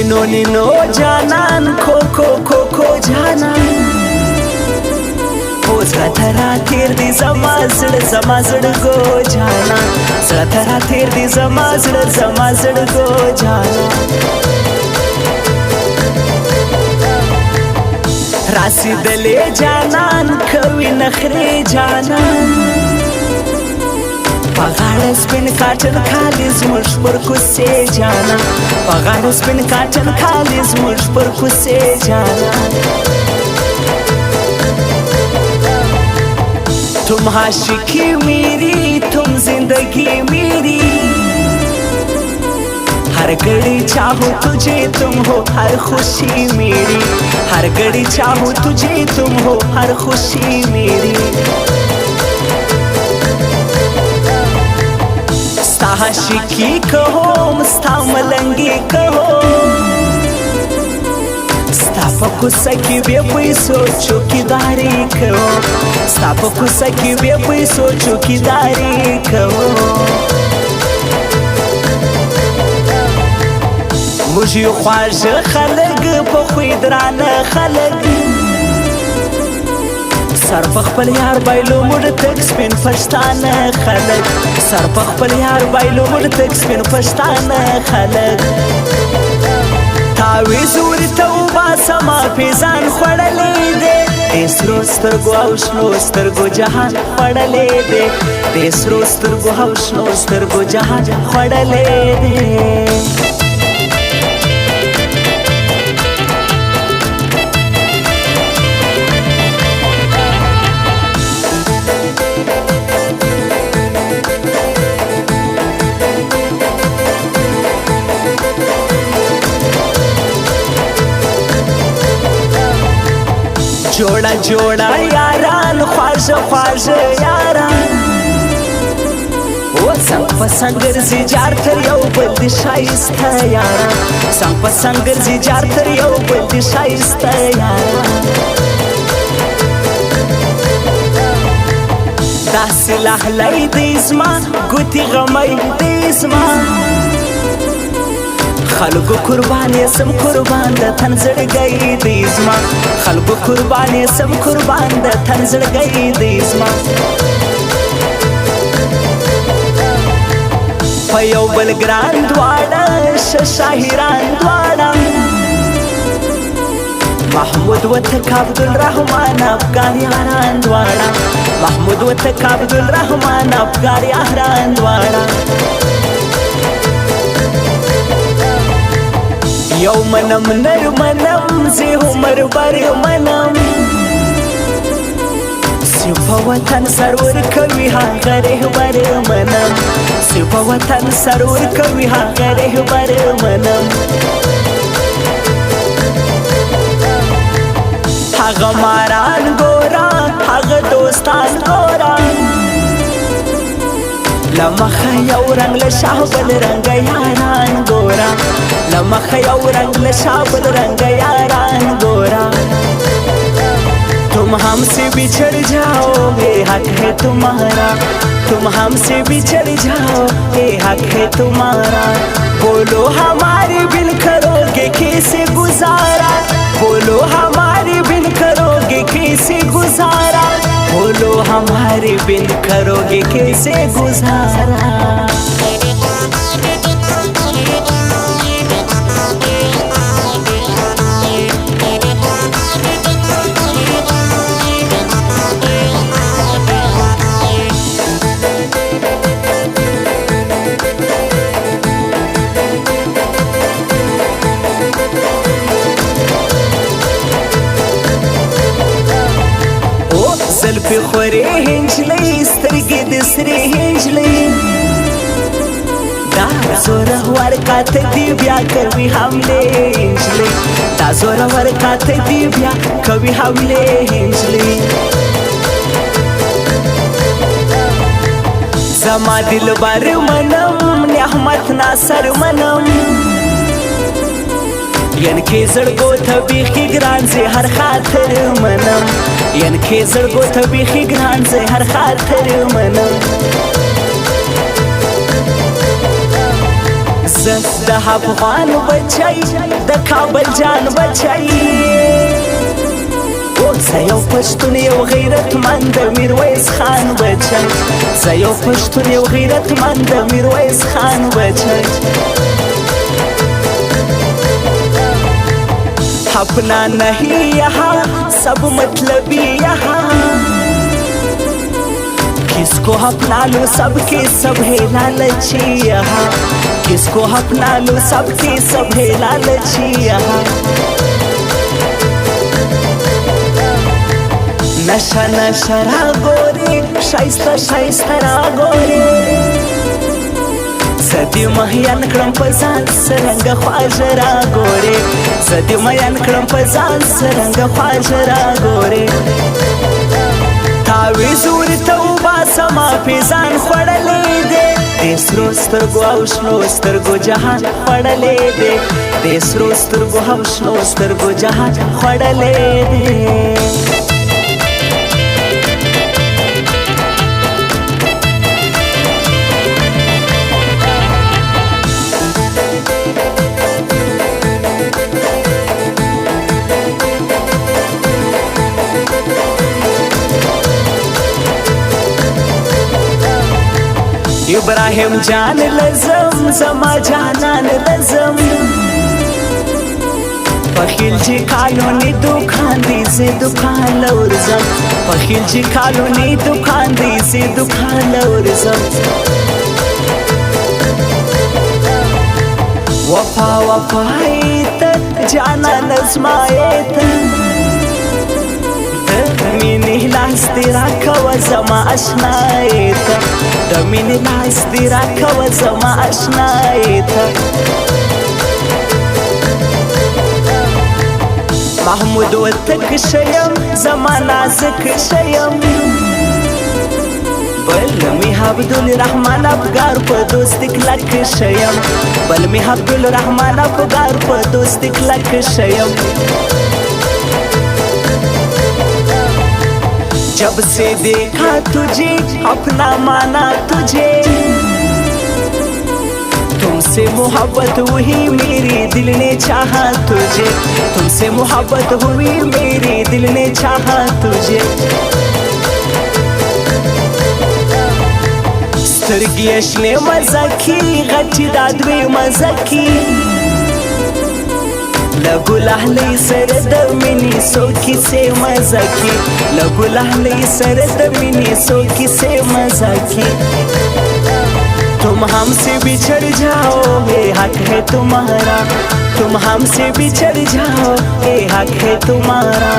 نینو جانان کوکو کوکو جانان اوس غترا تیر دی زما زړګو جانان زړه ترا تیر دی زما زړګو جانان رسیدلې جانان کوي نخرې جانان پغاړه سپین کاټن خالي زموږ پر کوڅې جانان پغاړه سپین کاټن خالي زموږ پر کوڅې جانان तुम आशिकी मेरी तुम जिंदगी मेरी हर घड़ी चाहो तुझे तुम हो हर खुशी मेरी हर घड़ी चाहो तुझे तुम हो हर खुशी मेरी स्ता आशिकी कवम स्ता मलंगी कवम स्ता په کوڅه کې بې پیسو چوکیداري کوم ستا په کوڅه کې بې پیسو چوکیداري کوم موږ یو خواږه خلک په خوی درانه خلک سر په خپل یار بایلو موږ تک سپین پښتانه خلک سر په خپل یار بایلو موږ تک سپین پښتانه خلک تعویذ ورته وباسمه پیزان خوړلی دی د سرو سترګو او شنو سترګو جهان خوړلی دی د سرو سترګو او شنو سترګو جهان خوړلی دی جوړه جوړه یاران خواږه خواږه یاران و څنګ په څنګ ګرځي جار تر یو بل د ښایسته یاران څنګ په څنګ ګرځي جار تر یو بل د ښایسته یاران داسې لهلی دی زما ګوتې غمی دی زما خلقو قربان یسم قربان د تن زړګی دی زما خلقو قربان یسم قربان د تن زړګی دی زما په یو بل ګران دواړه شاهران دواړه محمود وتک عبدالرحمن افغان یاران دواړه محمود وتک عبدالرحمن افغان یاران دواړه یو منم نر منم زی عمر بر منم سی په وطن سرور کوي هغه رهبر منم سی په وطن سرور کوي هغه رهبر منم هغه ماران ګورا هغه دوستان ګورا لمخه یو رنگ له شابل رنگ یاران ګورا لمخه یو رنگ له شابل رنگ یاران ګورا तुम हमसे बिछड़ जाओ ये हक है तुम्हारा तुम हमसे बिछड़ जाओ ये हक है तुम्हारा बोलो हमारे बिन करोगे कैसे गुजारा बोलो हमारे बिन करोगे कैसे गुजारा बोलो हमारे बिन करोगे कैसे गुजारा زلفی خوری هنجلی سترگی دسری هنجلی دا زوره ورکات دی بیا کوي حمله هنجلی دا زوره ورکات دی بیا کوي حمله هنجلی زما دل بر منم نعمت ناصر منم ین کې زړګو ته بیخي ګران زه هر خاطر منم ین کې زړګو ته بیخي ګران زه هر خاطر منم زه د افغان بچی د کابل جان بچی زه یو پښتون یو غیرتمند د میرویس خان بچی زه یو پښتون یو غیرتمند د میرویس خان بچی अपना नहीं यहाँ सब मतलबी यहाँ किसको अपना लो सबके सब है लालची यहाँ किसको अपना लो सबके सब है लालची यहाँ नशा नशरा गोरे शाइस्ता शाइस्ता गोरे زدی مهیان کړم په ځان سرنګ خواږه را ګورې زدی مهیان کړم په ځان سرنګ خواږه را ګورې تاویز ورته وباسم حافظان خوړلی دی د سرو سترګو او شنو سترګو جهان خوړلی دی د سرو سترګو او شنو سترګو جهان خوړلی دی ابراهیم جان لزم زما جانان لزم پخیل جی کالونی دکان دی زی دکان لورزم پخیل جی کالونی دکان دی زی دکان لورزم وفا وفا ایتا جانا نزمایتا مینی لاس دی راکو زما ashna ایتا د مینې لاس دی راکوه زما ashna ایتا محمود وتک شیم زما نازک شیم بل می عبدالرحمن افګار په دوست کلک شیم بل می عبدالرحمن افګار په دوست کلک شیم जब से देखा तुझे अपना माना तुझे तुमसे मोहब्बत हुई मेरे दिल ने चाहा तुझे तुमसे मोहब्बत हुई मेरे दिल ने चाहा तुझे سترګې اشنې مزه کی غټې دادوې مزه کی لګو لهلې سره د مینې سو کیسې مزه کی لګو لهلې سره د مینې سو کیسې مزه کی तुम हमसे बिछड़ जाओ ये हक है तुम्हारा तुम हमसे बिछड़ जाओ ये हक है तुम्हारा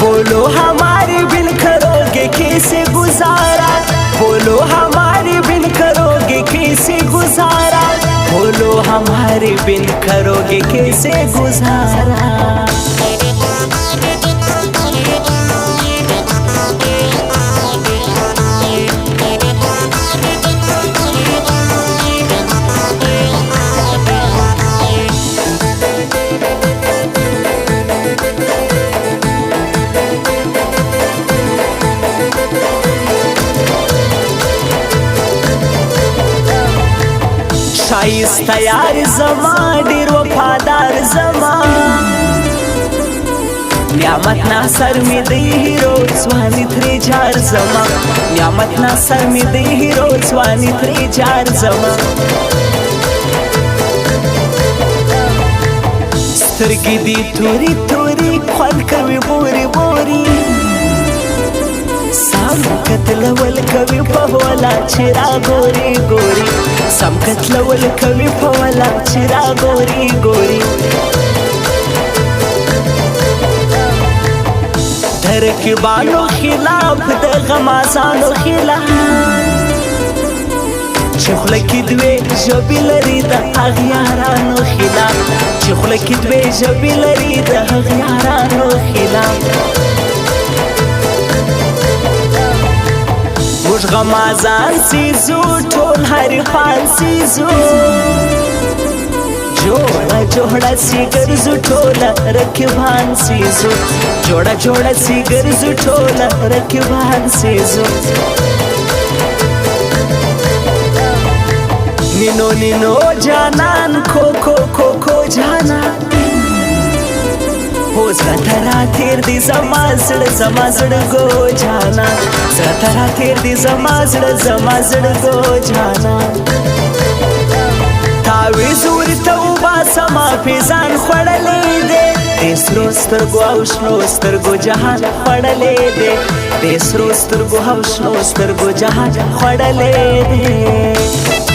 बोलो हमारे बिन करोगे कैसे गुजारा बोलो हमारे बिन करोगे कैसे गुजारा बोलो हमारे बिन करोगे कैसे गुजारा شایسته یار زما ډیر وفادار زما نعمت ناصر می دی هیرو ځواني ترې جار زما نعمت ناصر می دی هیرو ځواني ترې جار زما سترګې دي توري توري خوند کوي بوري بوري سم کتلول کوي په ولا چې را ګوري ګوري سم کتلول کوي په ولا چې را ګوري ګوري ترکیبانو خلاف د غمازانو خلاف چې خوله کې دوې ژبې لري د اغیارانو خلاف چې خوله کې دوې ژبې لري د اغیارانو خلاف موږ غمازان سیزو ټول حریفان سیزو جوړه جوړه سی ګرځو ټوله رکبان سیزو جوړه جوړه سی ګرځو ټوله رکبان سیزو निनो निनो जानन खोखो खोखो जानन हो सतरा तेर दी जमाजड़ गो जाना सतरा तेर दी जमाजड़ गो जाना तावी जोर तौबा समा फिजान खड़ले दे तेसरो स्तरगो औष्णो स्तरगो जहान खड़ले दे तेसरो स्तरगो औष्णो स्तरगो जहान खड़ले दे